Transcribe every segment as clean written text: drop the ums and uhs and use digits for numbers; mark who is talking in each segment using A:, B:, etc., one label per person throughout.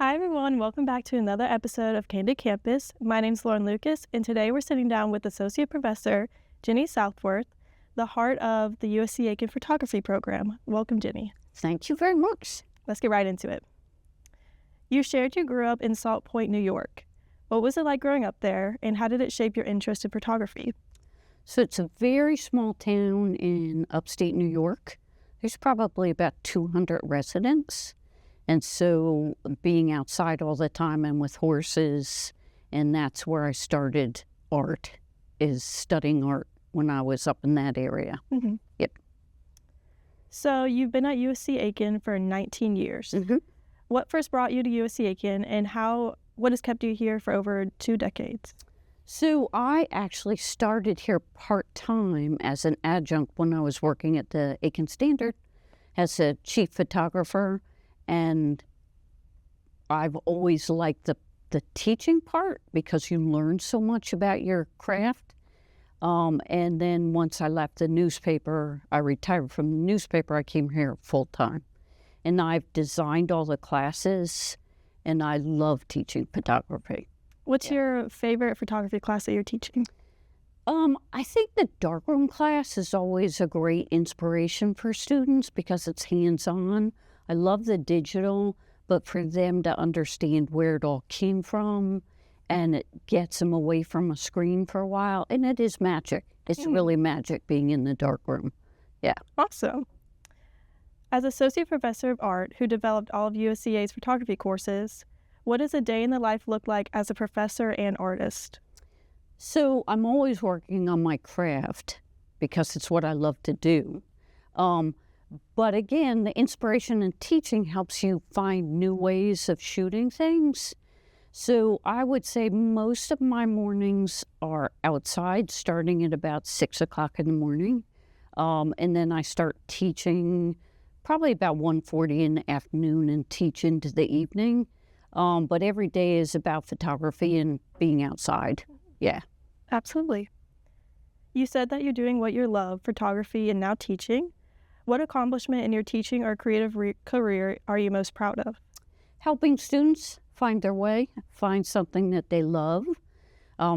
A: Hi, everyone. Welcome back to another episode of Candid Campus. My name's Lauren Lucas, and today we're sitting down with Associate Professor Ginny Southworth, the heart of the USCA Photography program. Welcome, Ginny.
B: Thank you very much.
A: Let's get right into it. You shared you grew up in Salt Point, New York. What was it like growing up there, and how did it shape your interest in photography?
B: So it's a very small town in upstate New York. There's probably about 200 residents. And so being outside all the time and with horses, and that's where I started art, is studying art when I was up in that area.
A: Mm-hmm.
B: Yep.
A: So you've been at USC Aiken for 19 years.
B: Mm-hmm.
A: What first brought you to USC Aiken, and what has kept you here for over 2 decades?
B: So I actually started here part-time as an adjunct when I was working at the Aiken Standard as a chief photographer. And I've always liked the teaching part because you learn so much about your craft. And then once I left the newspaper, I retired from the newspaper, I came here full-time. And I've designed all the classes, and I love teaching photography.
A: What's your favorite photography class that you're teaching?
B: I think the darkroom class is always a great inspiration for students because it's hands-on. I love the digital, but for them to understand where it all came from, and it gets them away from a screen for a while, and it is magic. It's really magic being in the darkroom. Yeah.
A: Awesome. As Associate Professor of Art who developed all of USCA's photography courses, what does a day in the life look like as a professor and artist?
B: So I'm always working on my craft because it's what I love to do. But again, the inspiration in teaching helps you find new ways of shooting things. So I would say most of my mornings are outside, starting at about 6 o'clock in the morning. And then I start teaching probably about 1:40 in the afternoon and teach into the evening. But every day is about photography and being outside. Yeah.
A: Absolutely. You said that you're doing what you love, photography, and now teaching. What accomplishment in your teaching or creative career are you most proud of?
B: Helping students find their way, find something that they love,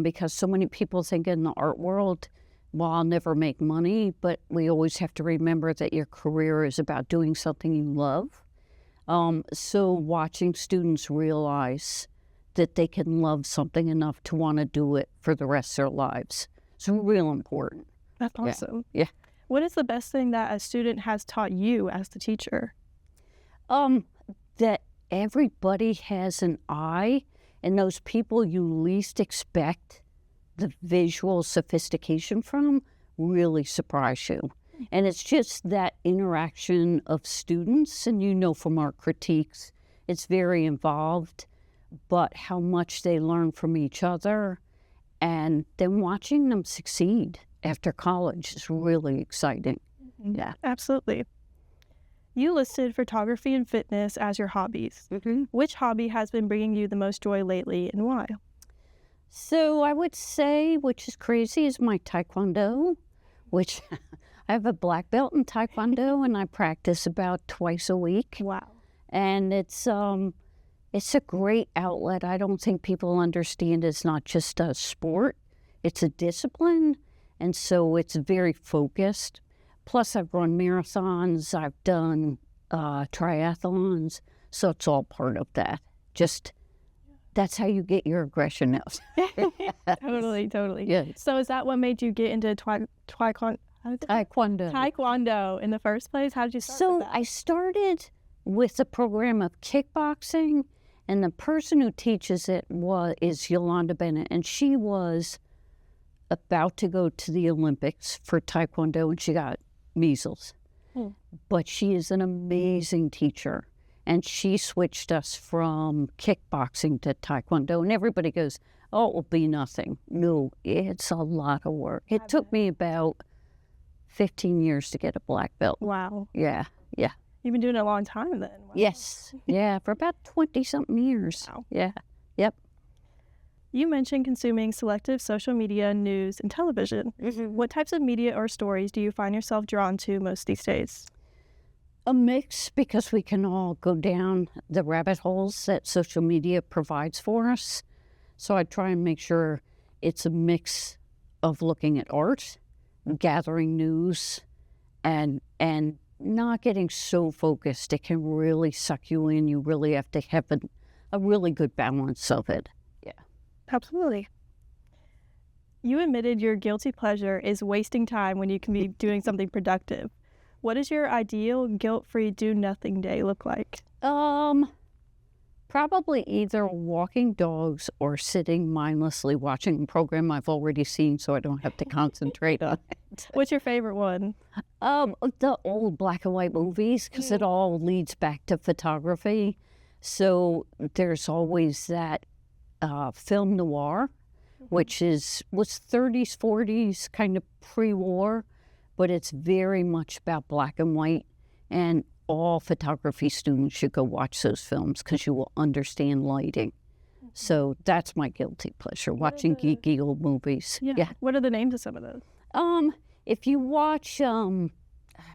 B: because so many people think in the art world, well, I'll never make money, but we always have to remember that your career is about doing something you love. So watching students realize that they can love something enough to want to do it for the rest of their lives. So real important.
A: That's awesome.
B: Yeah.
A: What is the best thing that a student has taught you as the teacher?
B: That everybody has an eye, and those people you least expect the visual sophistication from really surprise you. And it's just that interaction of students, and you know from our critiques, it's very involved, but how much they learn from each other, and then watching them succeed after college is really exciting.
A: Mm-hmm.
B: Yeah.
A: Absolutely. You listed photography and fitness as your hobbies.
B: Mm-hmm.
A: Which hobby has been bringing you the most joy lately, and why?
B: So I would say, which is crazy, is my Taekwondo, which I have a black belt in Taekwondo, and I practice about twice a week.
A: Wow.
B: And it's a great outlet. I don't think people understand it's not just a sport, it's a discipline. And so it's very focused. Plus, I've run marathons, I've done triathlons, so it's all part of that. Just, that's how you get your aggression out.
A: Totally.
B: Yeah.
A: So is that what made you get into
B: Taekwondo.
A: Taekwondo in the first place? How did you start with that?
B: I started with a program of kickboxing, and the person who teaches it is Yolanda Bennett, and she was about to go to the Olympics for Taekwondo, and she got measles. But she is an amazing teacher, and she switched us from kickboxing to Taekwondo, and everybody goes, oh, it will be nothing. No, it's a lot of work. It took me about 15 years to get a black belt.
A: Wow.
B: Yeah.
A: You've been doing it a long time then. Wow.
B: Yes. Yeah, for about 20-something years.
A: Wow.
B: Yeah. Yep.
A: You mentioned consuming selective social media, news, and television.
B: Mm-hmm.
A: What types of media or stories do you find yourself drawn to most these days?
B: A mix, because we can all go down the rabbit holes that social media provides for us. So I try and make sure it's a mix of looking at art, gathering news, and not getting so focused. It can really suck you in. You really have to have a really good balance of it. Yeah.
A: Absolutely. You admitted your guilty pleasure is wasting time when you can be doing something productive. What does your ideal guilt-free do-nothing day look like?
B: Probably either walking dogs or sitting mindlessly watching a program I've already seen so I don't have to concentrate on it.
A: What's your favorite one?
B: The old black and white movies, because it all leads back to photography. So there's always that film noir, which was 30s, 40s, kind of pre-war, but it's very much about black and white, and all photography students should go watch those films because you will understand lighting. So that's my guilty pleasure, watching geeky old movies.
A: Yeah. What are the names of some of those?
B: If you watch,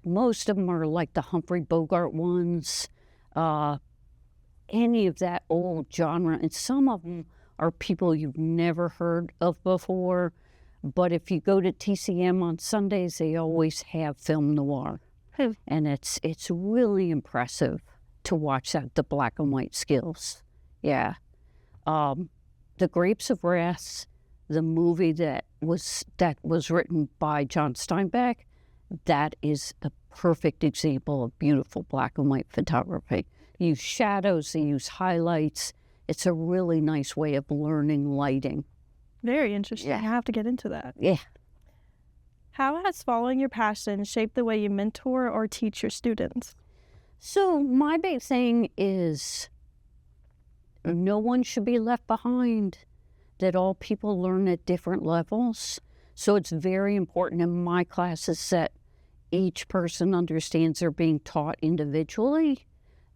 B: most of them are like the Humphrey Bogart ones, any of that old genre, and some of them are people you've never heard of before. But if you go to TCM on Sundays, they always have film noir. And it's really impressive to watch that, the black and white skills. Yeah. The Grapes of Wrath, the movie that was written by John Steinbeck, that is a perfect example of beautiful black and white photography. They use shadows, they use highlights. It's a really nice way of learning lighting.
A: Very interesting.
B: Yeah.
A: I have to get into that.
B: Yeah.
A: How has following your passion shaped the way you mentor or teach your students?
B: So my big thing is no one should be left behind, that all people learn at different levels. So it's very important in my classes that each person understands they're being taught individually,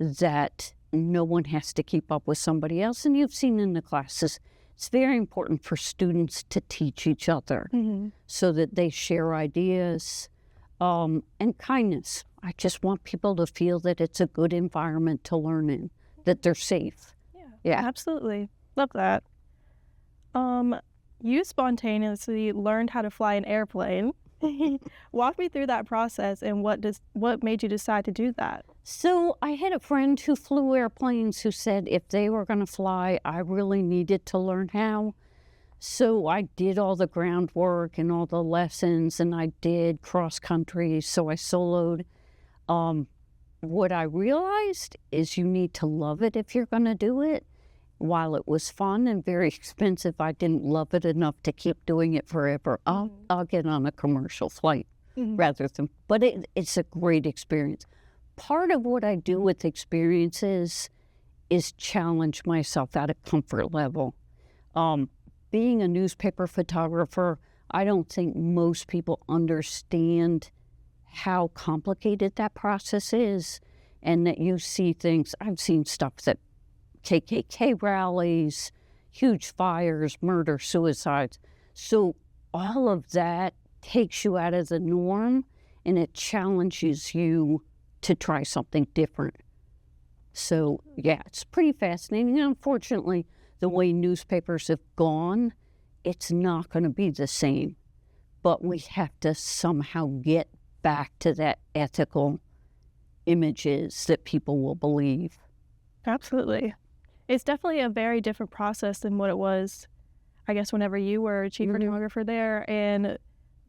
B: that no one has to keep up with somebody else. And you've seen in the classes, it's very important for students to teach each other so that they share ideas, and kindness. I just want people to feel that it's a good environment to learn in, that they're safe. Yeah.
A: Absolutely. Love that. You spontaneously learned how to fly an airplane. Walk me through that process and what made you decide to do that?
B: So I had a friend who flew airplanes who said if they were going to fly, I really needed to learn how. So I did all the groundwork and all the lessons, and I did cross country, so I soloed. What I realized is you need to love it if you're going to do it. While it was fun and very expensive, I didn't love it enough to keep doing it forever. I'll get on a commercial flight rather than, but it's a great experience. Part of what I do with experiences is challenge myself at a comfort level. Being a newspaper photographer, I don't think most people understand how complicated that process is, and that you see things. I've seen stuff that KKK rallies, huge fires, murder, suicides. So all of that takes you out of the norm, and it challenges you to try something different. So yeah, it's pretty fascinating. And unfortunately, the way newspapers have gone, it's not going to be the same. But we have to somehow get back to that ethical images that people will believe.
A: Absolutely. It's definitely a very different process than what it was, I guess, whenever you were chief photographer there, and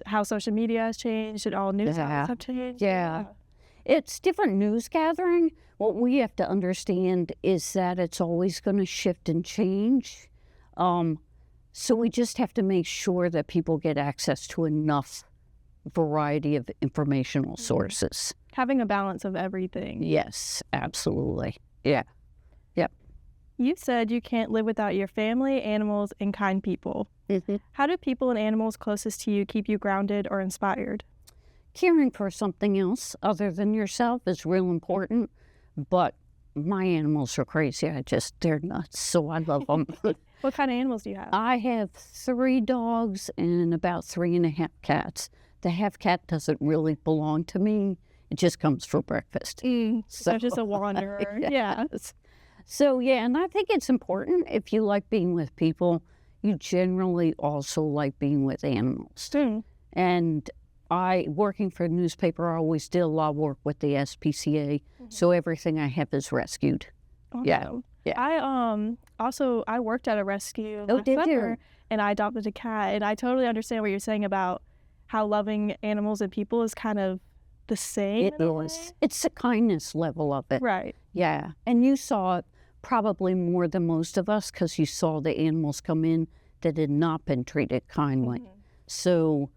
A: how social media has changed and all news outlets have changed.
B: Yeah. It's different news gathering. What we have to understand is that it's always going to shift and change. So we just have to make sure that people get access to enough variety of informational sources.
A: Having a balance of everything.
B: Yes, absolutely. Yeah. Yep.
A: You said you can't live without your family, animals, and kind people. How do people and animals closest to you keep you grounded or inspired?
B: Caring for something else other than yourself is real important, but my animals are crazy. They're nuts, so I love them.
A: What kind of animals do you have?
B: I have 3 dogs and about 3.5 cats. The half cat doesn't really belong to me. It just comes for breakfast.
A: So just a wanderer. Yeah.
B: So, yeah, and I think it's important if you like being with people, you generally also like being with animals. And working for a newspaper, I always did a lot of work with the SPCA, so everything I have is rescued.
A: Awesome.
B: Yeah.
A: I worked at a rescue
B: Oh,
A: last
B: did
A: summer,
B: you?
A: and I adopted a cat, and I totally understand what you're saying about how loving animals and people is kind of the same.
B: It is. It's the kindness level of it.
A: Right.
B: Yeah. And you saw it probably more than most of us because you saw the animals come in that had not been treated kindly. So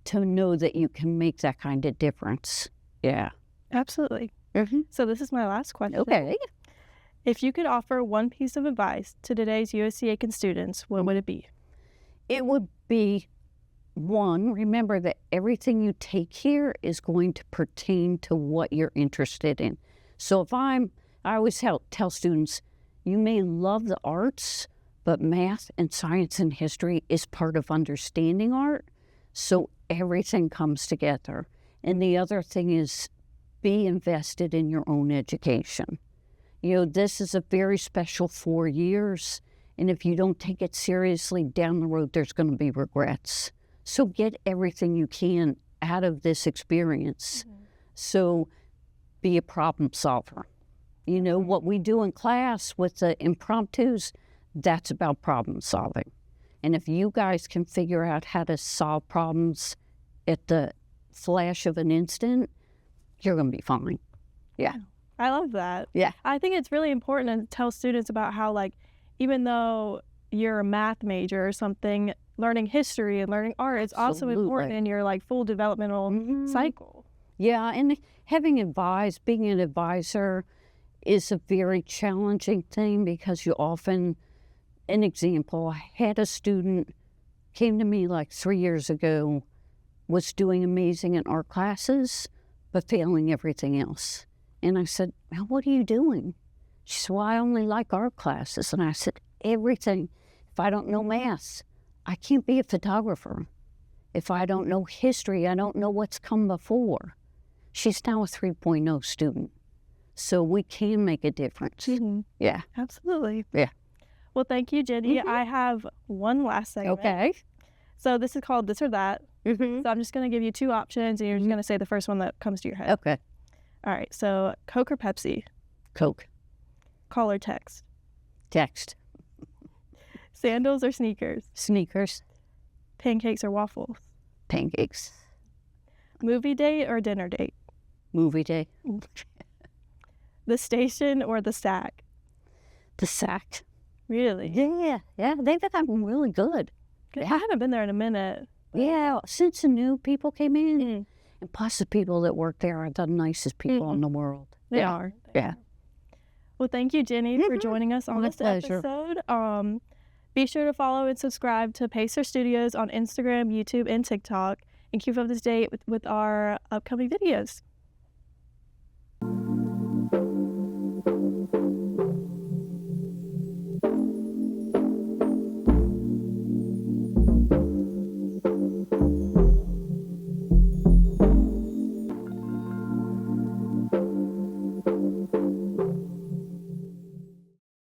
B: to know that you can make that kind of difference. Yeah.
A: Absolutely. So this is my last question.
B: Okay.
A: If you could offer one piece of advice to today's USCA students, what would it be?
B: It would be, one, remember that everything you take here is going to pertain to what you're interested in. So I always tell students, you may love the arts, but math and science and history is part of understanding art. So everything comes together. And the other thing is be invested in your own education. This is a very special 4 years. And if you don't take it seriously down the road, there's going to be regrets. So get everything you can out of this experience. So be a problem solver. What we do in class with the impromptus, that's about problem solving. And if you guys can figure out how to solve problems at the flash of an instant, you're going to be fine. Yeah.
A: I love that.
B: Yeah.
A: I think it's really important to tell students about how, even though you're a math major or something, learning history and learning art is also important in your full developmental cycle.
B: Yeah, and being an advisor is a very challenging thing because you often, an example, I had a student came to me 3 years ago, was doing amazing in art classes, but failing everything else. And I said, well, what are you doing? She said, well, I only like art classes. And I said, everything. If I don't know math, I can't be a photographer. If I don't know history, I don't know what's come before. She's now a 3.0 student. So we can make a difference. Yeah.
A: Absolutely.
B: Yeah.
A: Well, thank you, Ginny. I have one last segment.
B: Okay.
A: So this is called This or That. So I'm just going to give you two options, and you're just going to say the first one that comes to your head.
B: Okay.
A: All right. So Coke or Pepsi?
B: Coke.
A: Call or text?
B: Text.
A: Sandals or sneakers?
B: Sneakers.
A: Pancakes or waffles?
B: Pancakes.
A: Movie date or dinner date?
B: Movie day.
A: The station or the sack?
B: The sack.
A: Really?
B: Yeah. They've gotten really good.
A: I haven't been there in a minute.
B: Yeah, since the new people came in. And plus the people that work there are the nicest people in the world.
A: They are.
B: Yeah.
A: Well, thank you, Ginny, for joining us on this episode. Be sure to follow and subscribe to Pacer Studios on Instagram, YouTube, and TikTok, and keep up to date with our upcoming videos.